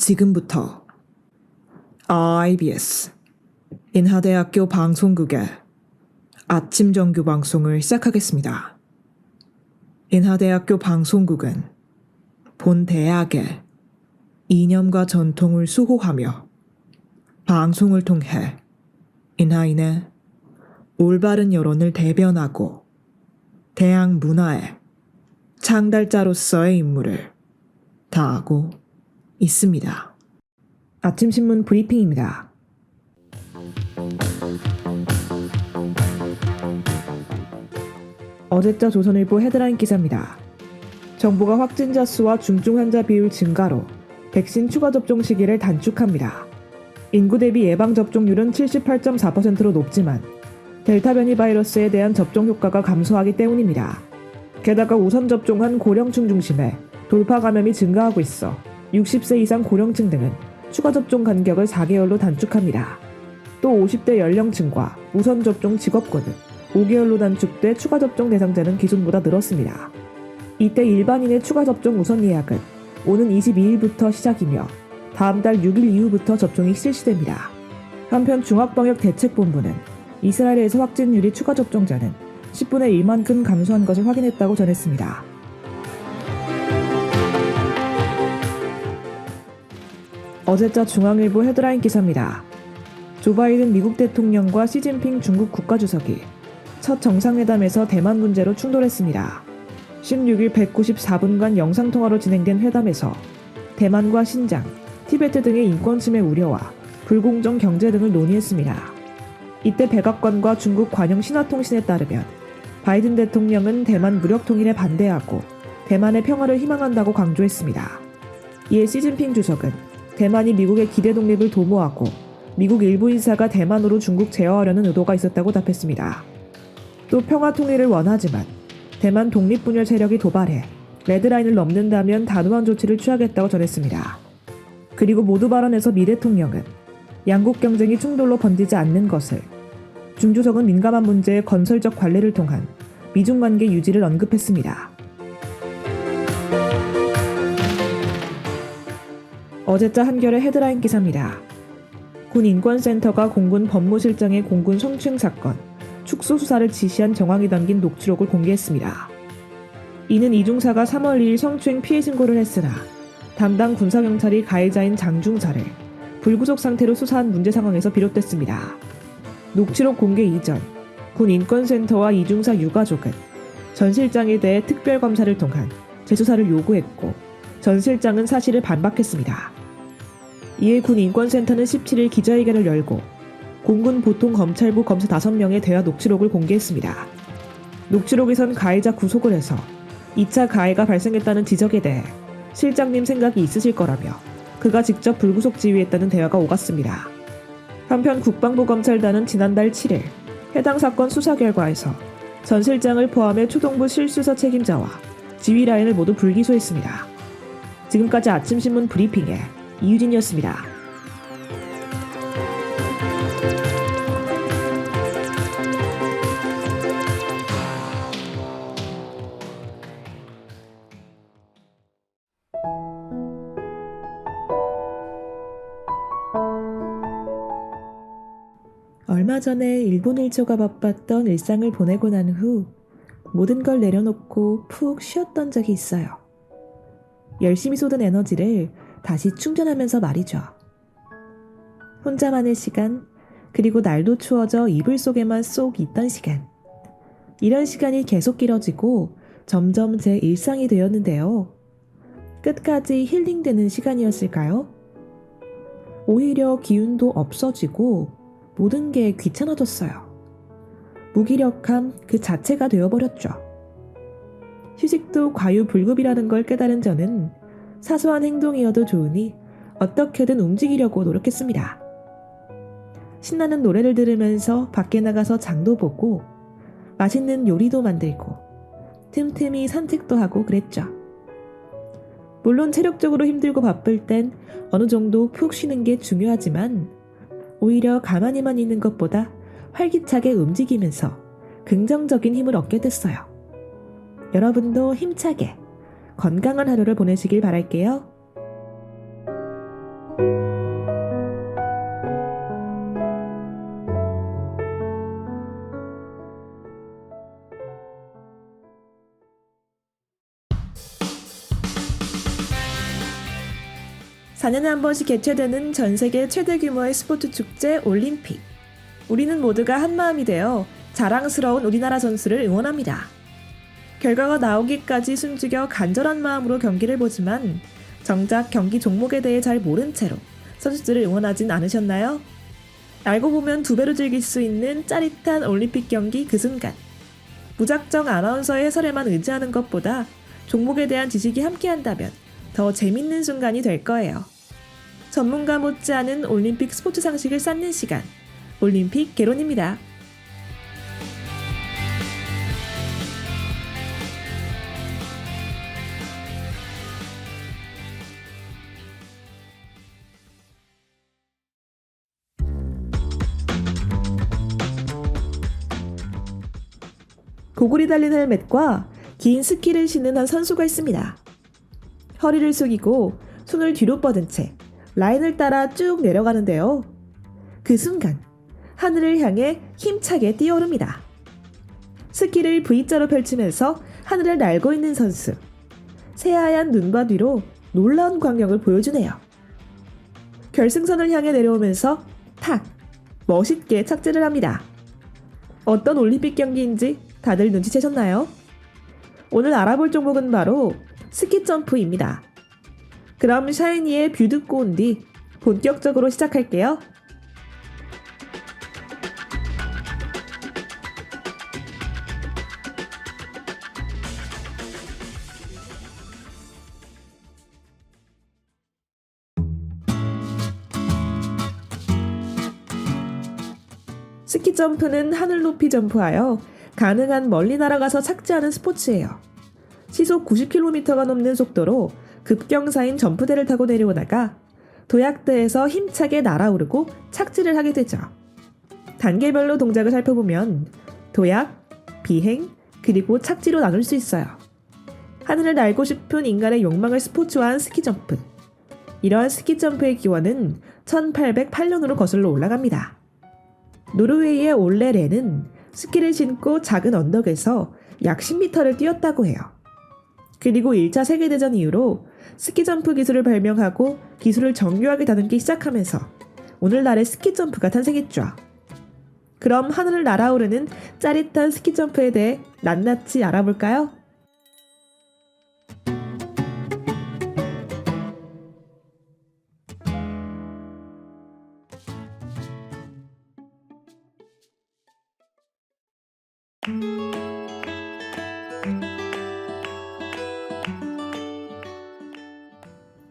지금부터 IBS 인하대학교 방송국의 아침 정규 방송을 시작하겠습니다. 인하대학교 방송국은 본 대학의 이념과 전통을 수호하며 방송을 통해 인하인의 올바른 여론을 대변하고 대학 문화의 창달자로서의 임무를 다하고 있습니다. 아침신문 브리핑입니다. 어제자 조선일보 헤드라인 기사입니다. 정부가 확진자 수와 중증 환자 비율 증가로 백신 추가 접종 시기를 단축합니다. 인구 대비 예방접종률은 78.4%로 높지만 델타 변이 바이러스에 대한 접종 효과가 감소하기 때문입니다. 게다가 우선 접종한 고령층 중심의 돌파 감염이 증가하고 있어 60세 이상 고령층 등은 추가 접종 간격을 4개월로 단축합니다. 또 50대 연령층과 우선 접종 직업군은 5개월로 단축돼 추가 접종 대상자는 기존보다 늘었습니다. 이때 일반인의 추가 접종 우선 예약은 오는 22일부터 시작이며 다음 달 6일 이후부터 접종이 실시됩니다. 한편 중앙방역대책본부는 이스라엘에서 확진율이 추가 접종자는 10분의 1만큼 감소한 것을 확인했다고 전했습니다. 어제자 중앙일보 헤드라인 기사입니다. 조 바이든 미국 대통령과 시진핑 중국 국가주석이 첫 정상회담에서 대만 문제로 충돌했습니다. 16일 194분간 영상통화로 진행된 회담에서 대만과 신장, 티베트 등의 인권 침해 우려와 불공정 경제 등을 논의했습니다. 이때 백악관과 중국 관영 신화통신에 따르면 바이든 대통령은 대만 무력 통일에 반대하고 대만의 평화를 희망한다고 강조했습니다. 이에 시진핑 주석은 대만이 미국의 기대 독립을 도모하고 미국 일부 인사가 대만으로 중국 제어하려는 의도가 있었다고 답했습니다. 또 평화 통일을 원하지만 대만 독립분열 세력이 도발해 레드라인을 넘는다면 단호한 조치를 취하겠다고 전했습니다. 그리고 모두 발언에서 미 대통령은 양국 경쟁이 충돌로 번지지 않는 것을, 중 주석은 민감한 문제의 건설적 관리를 통한 미중 관계 유지를 언급했습니다. 어제자 한겨레 헤드라인 기사입니다. 군 인권센터가 공군 법무실장의 공군 성추행 사건 축소 수사를 지시한 정황이 담긴 녹취록을 공개했습니다. 이는 이 중사가 3월 2일 성추행 피해 신고를 했으나 담당 군사경찰이 가해자인 장 중사를 불구속 상태로 수사한 문제 상황에서 비롯됐습니다. 녹취록 공개 이전 군 인권센터와 이 중사 유가족은 전 실장에 대해 특별검사를 통한 재수사를 요구했고 전 실장은 사실을 반박했습니다. 이에 군 인권센터는 17일 기자회견을 열고 공군 보통검찰부 검사 5명의 대화 녹취록을 공개했습니다. 녹취록에선 가해자 구속을 해서 2차 가해가 발생했다는 지적에 대해 실장님 생각이 있으실 거라며 그가 직접 불구속 지휘했다는 대화가 오갔습니다. 한편 국방부 검찰단은 지난달 7일 해당 사건 수사 결과에서 전 실장을 포함해 초동부 실수사 책임자와 지휘라인을 모두 불기소했습니다. 지금까지 아침신문 브리핑의 이유진이었습니다. 얼마 전에 일본 일조가 바빴던 일상을 보내고 난 후 모든 걸 내려놓고 푹 쉬었던 적이 있어요. 열심히 쏟은 에너지를 다시 충전하면서 말이죠. 혼자만의 시간, 그리고 날도 추워져 이불 속에만 쏙 있던 시간. 이런 시간이 계속 길어지고 점점 제 일상이 되었는데요. 끝까지 힐링되는 시간이었을까요? 오히려 기운도 없어지고 모든 게 귀찮아졌어요. 무기력함 그 자체가 되어버렸죠. 휴식도 과유불급이라는 걸 깨달은 저는 사소한 행동이어도 좋으니 어떻게든 움직이려고 노력했습니다. 신나는 노래를 들으면서 밖에 나가서 장도 보고 맛있는 요리도 만들고 틈틈이 산책도 하고 그랬죠. 물론 체력적으로 힘들고 바쁠 땐 어느 정도 푹 쉬는 게 중요하지만 오히려 가만히만 있는 것보다 활기차게 움직이면서 긍정적인 힘을 얻게 됐어요. 여러분도 힘차게 건강한 하루를 보내시길 바랄게요. 4년에 한 번씩 개최되는 전 세계 최대 규모의 스포츠 축제 올림픽. 우리는 모두가 한마음이 되어 자랑스러운 우리나라 선수를 응원합니다. 결과가 나오기까지 숨죽여 간절한 마음으로 경기를 보지만 정작 경기 종목에 대해 잘 모른 채로 선수들을 응원하진 않으셨나요? 알고 보면 2배로 즐길 수 있는 짜릿한 올림픽 경기 그 순간. 무작정 아나운서의 해설에만 의지하는 것보다 종목에 대한 지식이 함께한다면 더 재밌는 순간이 될 거예요. 전문가 못지않은 올림픽 스포츠 상식을 쌓는 시간, 올림픽 개론입니다. 고글이 달린 헬멧과 긴 스키를 신은 한 선수가 있습니다. 허리를 숙이고 손을 뒤로 뻗은 채 라인을 따라 쭉 내려가는데요. 그 순간 하늘을 향해 힘차게 뛰어오릅니다. 스키를 V자로 펼치면서 하늘을 날고 있는 선수. 새하얀 눈바 뒤로 놀라운 광경을 보여주네요. 결승선을 향해 내려오면서 탁! 멋있게 착지를 합니다. 어떤 올림픽 경기인지 다들 눈치채셨나요? 오늘 알아볼 종목은 바로 스키 점프입니다. 그럼 샤이니의 뷰 듣고 온 뒤 본격적으로 시작할게요. 스키 점프는 하늘 높이 점프하여 가능한 멀리 날아가서 착지하는 스포츠예요. 시속 90km가 넘는 속도로 급경사인 점프대를 타고 내려오다가 도약대에서 힘차게 날아오르고 착지를 하게 되죠. 단계별로 동작을 살펴보면 도약, 비행, 그리고 착지로 나눌 수 있어요. 하늘을 날고 싶은 인간의 욕망을 스포츠화한 스키점프. 이러한 스키점프의 기원은 1808년으로 거슬러 올라갑니다. 노르웨이의 올레 렌은 스키를 신고 작은 언덕에서 약 10m를 뛰었다고 해요. 그리고 1차 세계대전 이후로 스키점프 기술을 발명하고 기술을 정교하게 다듬기 시작하면서 오늘날의 스키점프가 탄생했죠. 그럼 하늘을 날아오르는 짜릿한 스키점프에 대해 낱낱이 알아볼까요?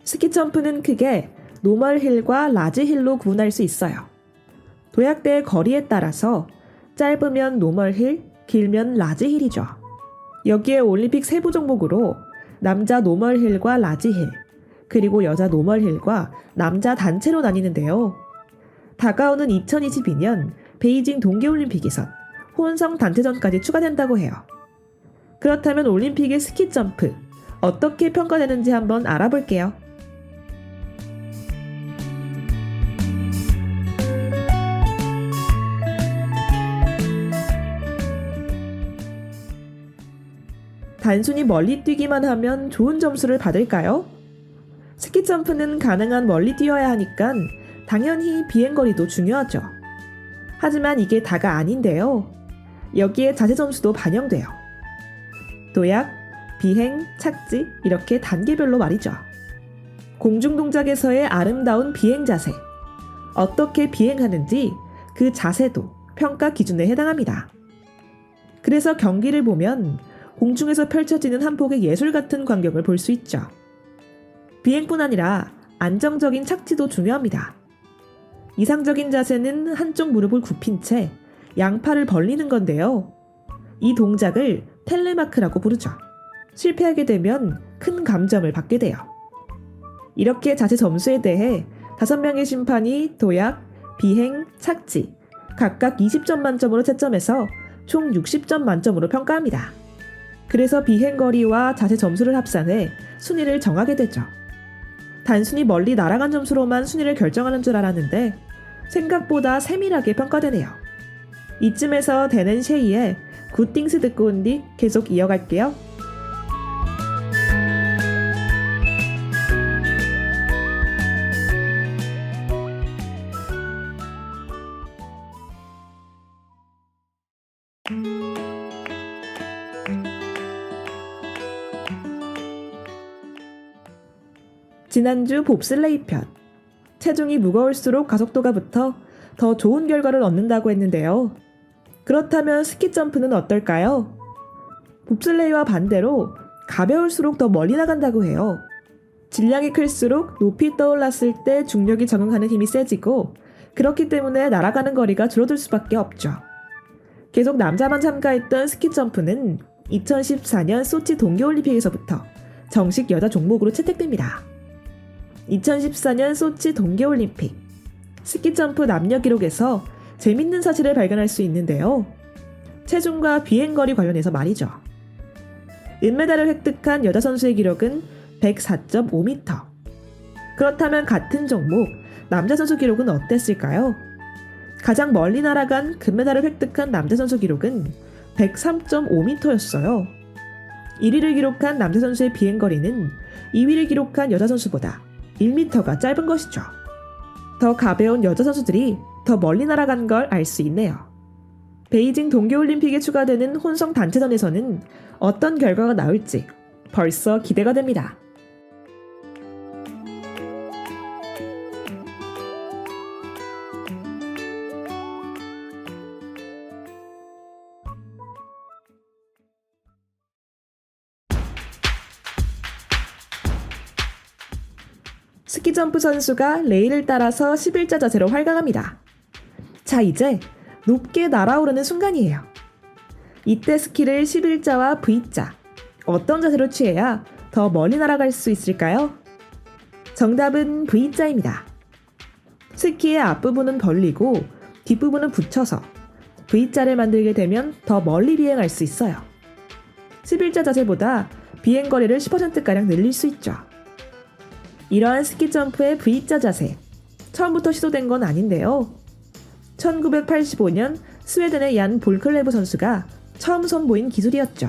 스키점프는 크게 노멀힐과 라지힐로 구분할 수 있어요. 도약대의 거리에 따라서 짧으면 노멀힐, 길면 라지힐이죠. 여기에 올림픽 세부 종목으로 남자 노멀힐과 라지힐, 그리고 여자 노멀힐과 남자 단체로 나뉘는데요. 다가오는 2022년 베이징 동계올림픽에선 혼성 단체전까지 추가된다고 해요. 그렇다면 올림픽의 스키점프, 어떻게 평가되는지 한번 알아볼게요. 단순히 멀리 뛰기만 하면 좋은 점수를 받을까요? 스키점프는 가능한 멀리 뛰어야 하니까 당연히 비행거리도 중요하죠. 하지만 이게 다가 아닌데요. 여기에 자세 점수도 반영돼요. 도약, 비행, 착지 이렇게 단계별로 말이죠. 공중 동작에서의 아름다운 비행 자세. 어떻게 비행하는지 그 자세도 평가 기준에 해당합니다. 그래서 경기를 보면 공중에서 펼쳐지는 한 폭의 예술 같은 광경을 볼 수 있죠. 비행뿐 아니라 안정적인 착지도 중요합니다. 이상적인 자세는 한쪽 무릎을 굽힌 채 양팔을 벌리는 건데요. 이 동작을 텔레마크라고 부르죠. 실패하게 되면 큰 감점을 받게 돼요. 이렇게 자세 점수에 대해 5명의 심판이 도약, 비행, 착지 각각 20점 만점으로 채점해서 총 60점 만점으로 평가합니다. 그래서 비행거리와 자세 점수를 합산해 순위를 정하게 되죠. 단순히 멀리 날아간 점수로만 순위를 결정하는 줄 알았는데 생각보다 세밀하게 평가되네요. 이쯤에서 되는 쉐이의 굿띵스 듣고 온 뒤 계속 이어갈게요. 지난주 봅슬레이 편. 체중이 무거울수록 가속도가 붙어 더 좋은 결과를 얻는다고 했는데요. 그렇다면 스키 점프는 어떨까요? 봅슬레이와 반대로 가벼울수록 더 멀리 나간다고 해요. 질량이 클수록 높이 떠올랐을 때 중력이 적응하는 힘이 세지고 그렇기 때문에 날아가는 거리가 줄어들 수밖에 없죠. 계속 남자만 참가했던 스키 점프는 2014년 소치 동계올림픽에서부터 정식 여자 종목으로 채택됩니다. 2014년 소치 동계올림픽 스키 점프 남녀 기록에서 재밌는 사실을 발견할 수 있는데요. 체중과 비행거리 관련해서 말이죠. 은메달을 획득한 여자 선수의 기록은 104.5m. 그렇다면 같은 종목 남자 선수 기록은 어땠을까요? 가장 멀리 날아간 금메달을 획득한 남자 선수 기록은 103.5m였어요. 1위를 기록한 남자 선수의 비행거리는 2위를 기록한 여자 선수보다 1m가 짧은 것이죠. 더 가벼운 여자 선수들이 더 멀리 날아간 걸 알 수 있네요. 베이징 동계올림픽에 추가되는 혼성 단체전에서는 어떤 결과가 나올지 벌써 기대가 됩니다. 스키점프 선수가 레일을 따라서 11자 자세로 활강합니다. 자, 이제 높게 날아오르는 순간이에요. 이때 스키를 11자와 V자, 어떤 자세로 취해야 더 멀리 날아갈 수 있을까요? 정답은 V자입니다. 스키의 앞부분은 벌리고 뒷부분은 붙여서 V자를 만들게 되면 더 멀리 비행할 수 있어요. 11자 자세보다 비행거리를 10%가량 늘릴 수 있죠. 이러한 스키 점프의 V자 자세, 처음부터 시도된 건 아닌데요. 1985년 스웨덴의 얀 볼클레브 선수가 처음 선보인 기술이었죠.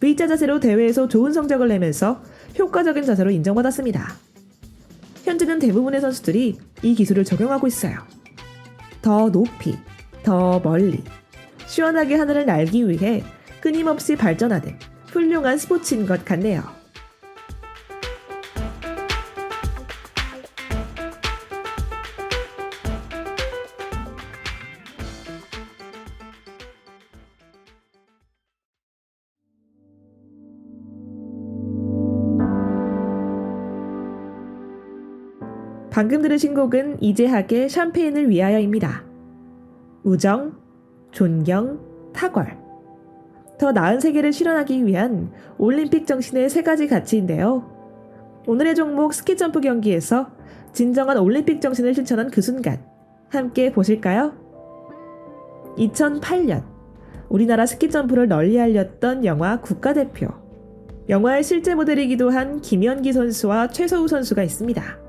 V자 자세로 대회에서 좋은 성적을 내면서 효과적인 자세로 인정받았습니다. 현재는 대부분의 선수들이 이 기술을 적용하고 있어요. 더 높이, 더 멀리, 시원하게 하늘을 날기 위해 끊임없이 발전하는 훌륭한 스포츠인 것 같네요. 방금 들으신 곡은 이재학의 샴페인을 위하여입니다. 우정, 존경, 탁월. 더 나은 세계를 실현하기 위한 올림픽 정신의 세 가지 가치인데요. 오늘의 종목 스키점프 경기에서 진정한 올림픽 정신을 실천한 그 순간 함께 보실까요? 2008년 우리나라 스키점프를 널리 알렸던 영화 국가대표. 영화의 실제 모델이기도 한 김연기 선수와 최서우 선수가 있습니다.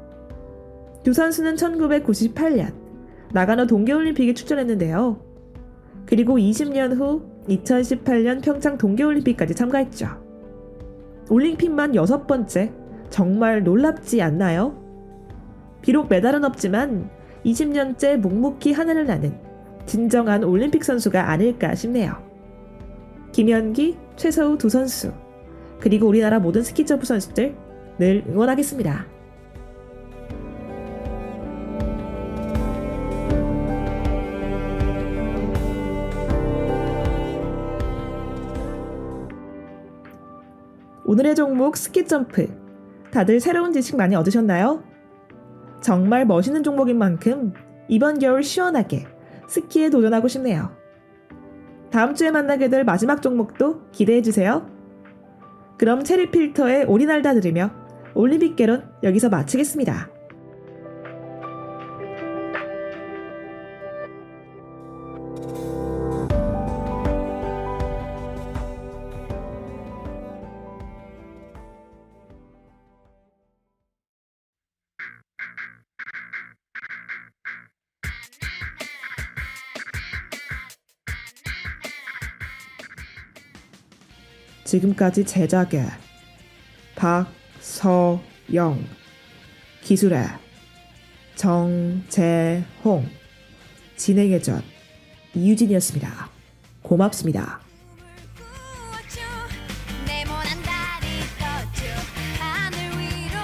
두 선수는 1998년 나가노 동계올림픽에 출전했는데요. 그리고 20년 후 2018년 평창 동계올림픽까지 참가했죠. 올림픽만 6번째, 정말 놀랍지 않나요? 비록 메달은 없지만 20년째 묵묵히 하늘을 나는 진정한 올림픽 선수가 아닐까 싶네요. 김연기, 최서우 두 선수, 그리고 우리나라 모든 스키점프 선수들 늘 응원하겠습니다. 오늘의 종목 스키점프. 다들 새로운 지식 많이 얻으셨나요? 정말 멋있는 종목인 만큼 이번 겨울 시원하게 스키에 도전하고 싶네요. 다음 주에 만나게 될 마지막 종목도 기대해주세요. 그럼 체리 필터의 오리날다 들으며 올림픽 개론 여기서 마치겠습니다. 지금까지 제작의 박서영, 기술의 정재홍, 진행의 전 이유진이었습니다. 고맙습니다. 네모난 달이 떴죠 하늘 위로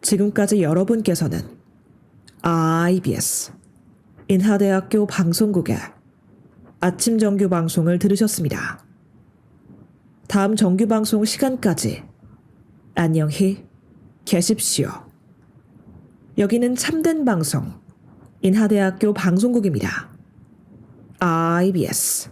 지금까지 여러분께서는 IBS 인하대학교 방송국의 아침 정규 방송을 들으셨습니다. 다음 정규 방송 시간까지 안녕히 계십시오. 여기는 참된 방송 인하대학교 방송국입니다. IBS